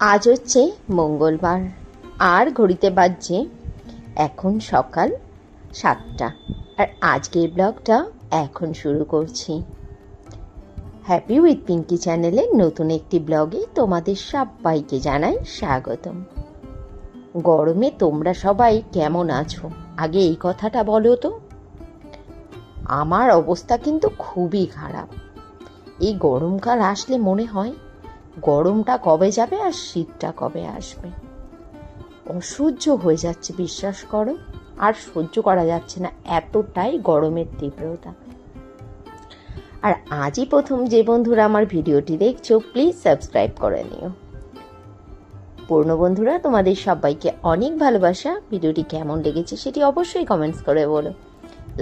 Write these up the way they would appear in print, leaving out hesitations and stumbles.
আজ হচ্ছে মঙ্গলবার আর ঘড়িতে বাজছে এখন সকাল 7টা। আর আজকের ব্লগটা এখন শুরু করছি। হ্যাপি উইথ পিঙ্কি চ্যানেলের নতুন একটি ব্লগে তোমাদের সবাইকে জানাই স্বাগতম। গরমে তোমরা সবাই কেমন আছো আগে এই কথাটা বলো তো। আমার অবস্থা কিন্তু খুবই খারাপ। এই গরমকাল আসলে মনে হয় গরমটা কবে যাবে আর শীতটা কবে আসবে। অসহ্য হয়ে যাচ্ছে, বিশ্বাস করো, আর সহ্য করা যাচ্ছে না, এতটাই গরমের তীব্রতা। আর আজই প্রথম যে বন্ধুরা আমার ভিডিওটি দেখছো প্লিজ সাবস্ক্রাইব করে নিও। পুরনো বন্ধুরা তোমাদের সবাইকে অনেক ভালোবাসা। ভিডিওটি কেমন লেগেছে সেটি অবশ্যই কমেন্টস করে বলো।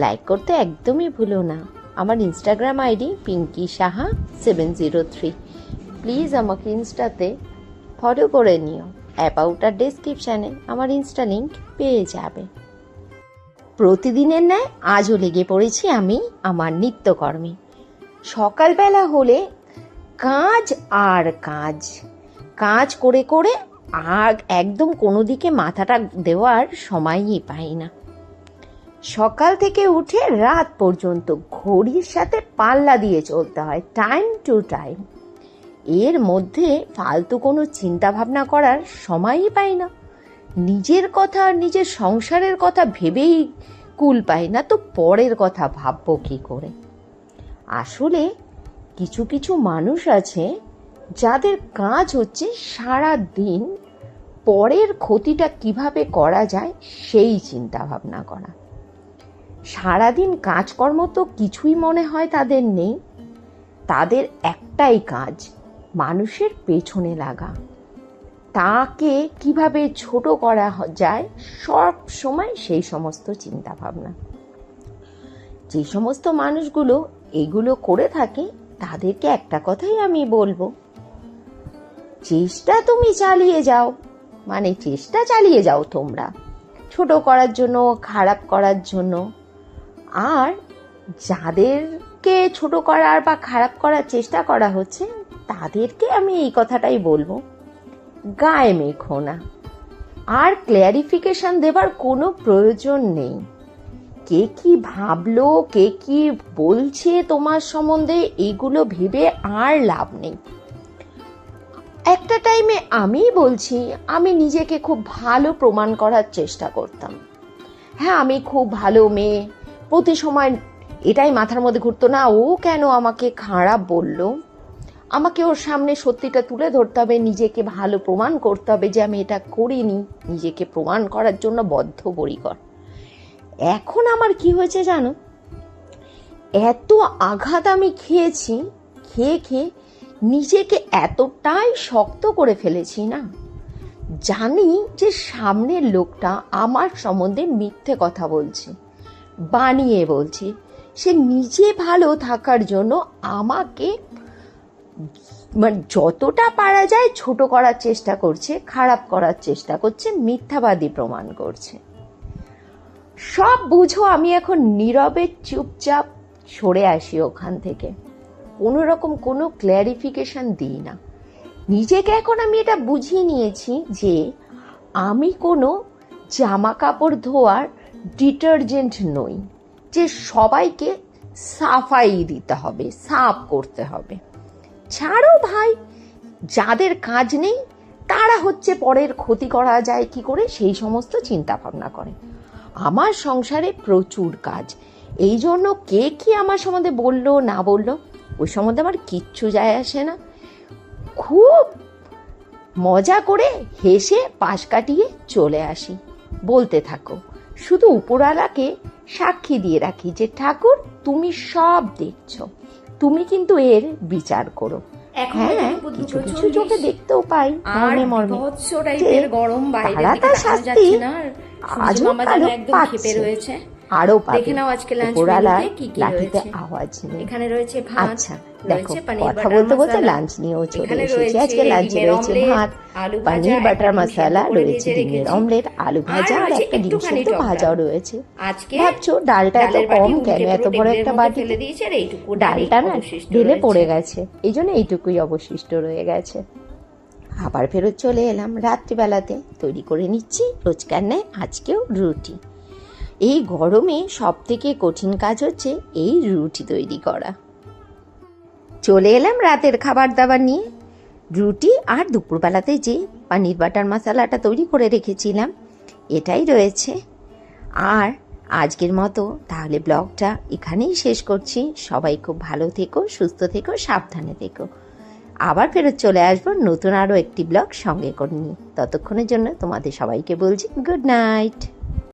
লাইক করতে একদমই ভুলো না। আমার Instagram ID Pinky Saha 703। Please আমাকে ইনস্টাতে ফলো করে নিও। অ্যাবাউটার ডেসক্রিপশানে আমার ইনস্টা লিঙ্ক পেয়ে যাবে। প্রতিদিনের ন্যায় আজও লেগে পড়েছি আমি আমার নিত্যকর্মে। সকালবেলা হলে কাজ আর কাজ, কাজ করে করে আর একদম কোনো দিকে মাথাটা দেওয়ার সময়ই পাই না। সকাল থেকে উঠে রাত পর্যন্ত ঘড়ির সাথে পাল্লা দিয়ে চলতে হয়, টাইম টু টাইম। এর মধ্যে ফালতু কোনো চিন্তা ভাবনা করার সময়ই পাই না। নিজের কথা আর নিজের সংসারের কথা ভেবেই কুল পাই না, তো পরের কথা ভাববো কী করে। আসলে কিছু কিছু মানুষ আছে যাদের কাজ হচ্ছে সারা দিন পরের ক্ষতিটা কিভাবে করা যায় সেই চিন্তা ভাবনা করা। সারাদিন কাজকর্ম তো কিছুই মনে হয় তাদের নেই। তাদের একটাই কাজ, মানুষের পেছনে লাগা, তাকে কিভাবে ছোট করা যায় সব সময় সেই সমস্ত চিন্তা ভাবনা। যে সমস্ত মানুষগুলো এগুলো করে থাকে তাদেরকে একটা কথাই আমি বলবো, চেষ্টা তুমি চালিয়ে যাও, মানে চেষ্টা চালিয়ে যাও তোমরা ছোট করার জন্য, খারাপ করার জন্য। আর যাদেরকে ছোট করার বা খারাপ করার চেষ্টা করা হচ্ছে তাদেরকে আমি এই কথাটাই বলবো, গায়ে মেখো না। আর ক্ল্যারিফিকেশন দেবার কোনো প্রয়োজন নেই। কে কি ভাবলো, কে কি বলছে তোমার সম্বন্ধে, এগুলো ভেবে আর লাভ নেই। একটা টাইমে আমি বলছি, আমি নিজেকে খুব ভালো প্রমাণ করার চেষ্টা করতাম। হ্যাঁ, আমি খুব ভালো মেয়ে, প্রতি সময় এটাই মাথার মধ্যে ঘুরতো না ও কেন আমাকে খারাপ বললো, আমাকে ওর সামনে সত্যিটা তুলে ধরতে হবে, নিজেকে ভালো প্রমাণ করতে হবে যে আমি এটা করিনি, নিজেকে প্রমাণ করার জন্য বদ্ধপরিকর। এখন আমার কি হয়েছে জানো, এত আঘাত আমি খেয়েছি, খেয়ে নিজেকে এতটাই শক্ত করে ফেলেছি না, জানি যে সামনের লোকটা আমার সম্বন্ধে মিথ্যে কথা বলছে, বানিয়ে বলছে। সে নিজে ভালো থাকার জন্য আমাকে মানে যতটা পারা যায় ছোট করার চেষ্টা করছে, খারাপ করার চেষ্টা করছে, মিথ্যাবাদী প্রমাণ করছে। সব বুঝো, আমি এখন নীরবে চুপচাপ সরে আসি ওখান থেকে, কোনো রকম কোনো ক্ল্যারিফিকেশন দিই না। নিজেকে এখন আমি এটা বুঝিয়ে নিয়েছি যে আমি কোনো জামা কাপড় ধোয়ার ডিটারজেন্ট নই যে সবাইকে সাফাই দিতে হবে, সাফ করতে হবে। ছাড়ো ভাই, যাদের কাজ নেই তারা হচ্ছে পরের ক্ষতি করা যায় কি করে সেই সমস্ত চিন্তা ভাবনা করে। আমার সংসারে প্রচুর কাজ, এই জন্য কে কি আমার সম্বন্ধে বললো না বললো ওই সম্বন্ধে আমার কিচ্ছু যায় আসে না। খুব মজা করে হেসে পাশ কাটিয়ে চলে আসি। বলতে থাকো, শুধু উপরওয়ালাকে সাক্ষী দিয়ে রাখি যে ঠাকুর তুমি সব দেখছো, তুমি কিন্তু এর বিচার করো। হ্যাঁ, কিছু কিছু চোখে দেখতেও পাই মর্মে মর্মে তারা তার শাস্তি আজও কালো পাচ্ছে, আরো পাবে। উপরওয়ালার লাঠিতে আওয়াজ নেই। আচ্ছা দেখো, কথা বলতে বলতে লাঞ্চ নিয়েও চলে এসেছি। আজকে লাঞ্চে রয়েছে ভাত, পনির বাটার মশলা রয়েছে, ডিমের অমলেট, আলু ভাজা আর একটা ডিম সেদ্ধ ভাজাও রয়েছে। ভাবছো ডালটা এত কম কেন, এত বড় একটা বাটি ডালটা না ঢেলে পড়ে গেছে, এই জন্য এইটুকুই অবশিষ্ট রয়ে গেছে। আবার ফেরত চলে এলাম রাত্রিবেলাতে। তৈরি করে নিচ্ছি রোজকার ন্যায় আজকেও রুটি। এই গরমে সব থেকে কঠিন কাজ হচ্ছে এই রুটি তৈরি করা। চলে এলাম রাতের খাবার দাবার নিয়ে। রুটি আর দুপুরবেলাতে যে পানির বাটার মশলাটা তৈরি করে রেখেছিলাম এটাই রয়েছে। আর আজকের মতো তাহলে ব্লগটা এখানেই শেষ করছি। সবাই খুব ভালো থেকো, সুস্থ থেকো, সাবধানে থেকো। আবার ফেরত চলে আসবো নতুন আরও একটি ব্লগ সঙ্গে করে নিয়ে। ততক্ষণের জন্য তোমাদের সবাইকে বলছি গুড নাইট।